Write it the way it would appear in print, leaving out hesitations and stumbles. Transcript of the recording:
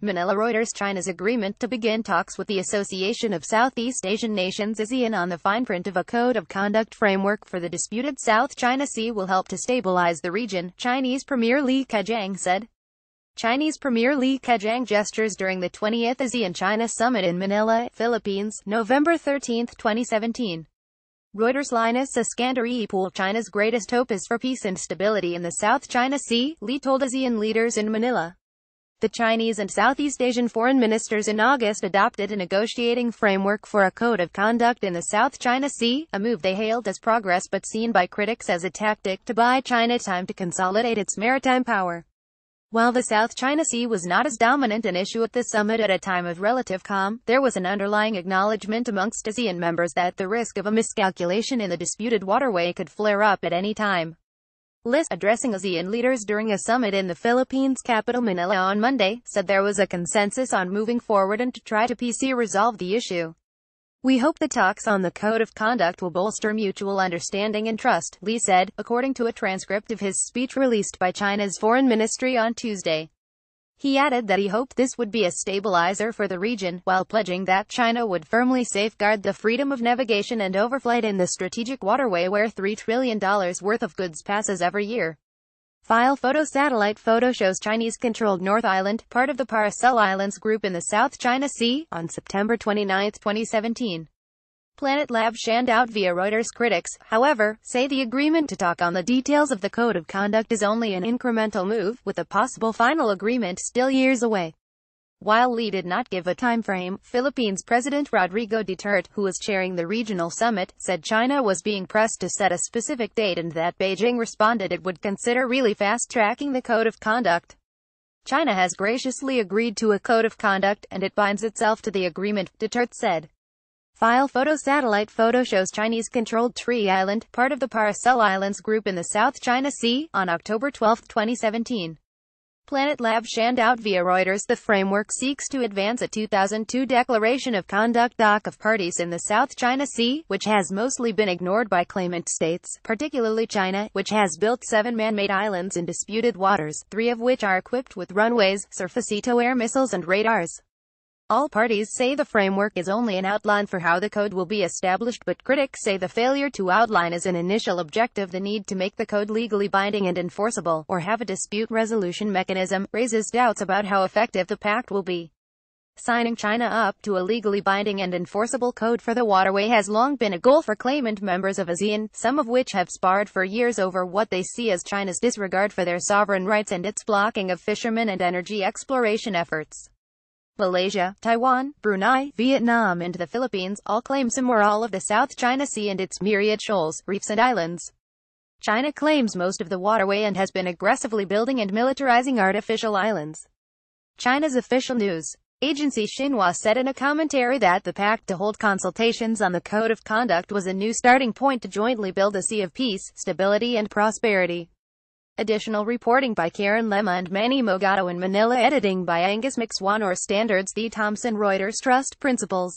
MANILA Reuters China's agreement to begin talks with the Association of Southeast Asian Nations ASEAN on the fine print of a code of conduct framework for the disputed South China Sea will help to stabilize the region, Chinese Premier Li Keqiang said. Chinese Premier Li Keqiang gestures during the 20th ASEAN China Summit in Manila, Philippines, November 13, 2017. REUTERSLinus Escandor IIPool. China's greatest hope is for peace and stability in the South China Sea, Li told ASEAN leaders in Manila. The Chinese and Southeast Asian foreign ministers in August adopted a negotiating framework for a code of conduct in the South China Sea, a move they hailed as progress but seen by critics as a tactic to buy China time to consolidate its maritime power. While the South China Sea was not as dominant an issue at the summit at a time of relative calm, there was an underlying acknowledgement amongst ASEAN members that the risk of a miscalculation in the disputed waterway could flare up at any time. List, addressing ASEAN leaders during a summit in the Philippines capital Manila on Monday, said there was a consensus on moving forward and to try to peacefully resolve the issue. "We hope the talks on the code of conduct will bolster mutual understanding and trust," Li said, according to a transcript of his speech released by China's foreign ministry on Tuesday. He added that he hoped this would be a stabilizer for the region, while pledging that China would firmly safeguard the freedom of navigation and overflight in the strategic waterway where $3 trillion worth of goods passes every year. File photo. Satellite photo shows Chinese-controlled North Island, part of the Paracel Islands group in the South China Sea, on September 29, 2017. Planet Lab shanned out via Reuters. Critics, however, say the agreement to talk on the details of the code of conduct is only an incremental move, with a possible final agreement still years away. While Li did not give a time frame, Philippines President Rodrigo Duterte, who was chairing the regional summit, said China was being pressed to set a specific date and that Beijing responded it would consider really fast-tracking the code of conduct. "China has graciously agreed to a code of conduct, and it binds itself to the agreement," Duterte said. File photo. Satellite photo shows Chinese-controlled Tree Island, part of the Paracel Islands group in the South China Sea, on October 12, 2017. Planet Lab shanned out via Reuters. The framework seeks to advance a 2002 Declaration of Conduct of parties in the South China Sea, which has mostly been ignored by claimant states, particularly China, which has built 7 man-made islands in disputed waters, 3 of which are equipped with runways, surface-to-air missiles and radars. All parties say the framework is only an outline for how the code will be established, but critics say the failure to outline as an initial objective the need to make the code legally binding and enforceable, or have a dispute resolution mechanism, raises doubts about how effective the pact will be. Signing China up to a legally binding and enforceable code for the waterway has long been a goal for claimant members of ASEAN, some of which have sparred for years over what they see as China's disregard for their sovereign rights and its blocking of fishermen and energy exploration efforts. Malaysia, Taiwan, Brunei, Vietnam and the Philippines all claim some or all of the South China Sea and its myriad shoals, reefs and islands. China claims most of the waterway and has been aggressively building and militarizing artificial islands. China's official news agency Xinhua said in a commentary that the pact to hold consultations on the code of conduct was a new starting point to jointly build a sea of peace, stability and prosperity. Additional reporting by Karen Lemma and Manny Mogato in Manila. Editing by Angus McSwan. Standards. The Thomson Reuters Trust Principles.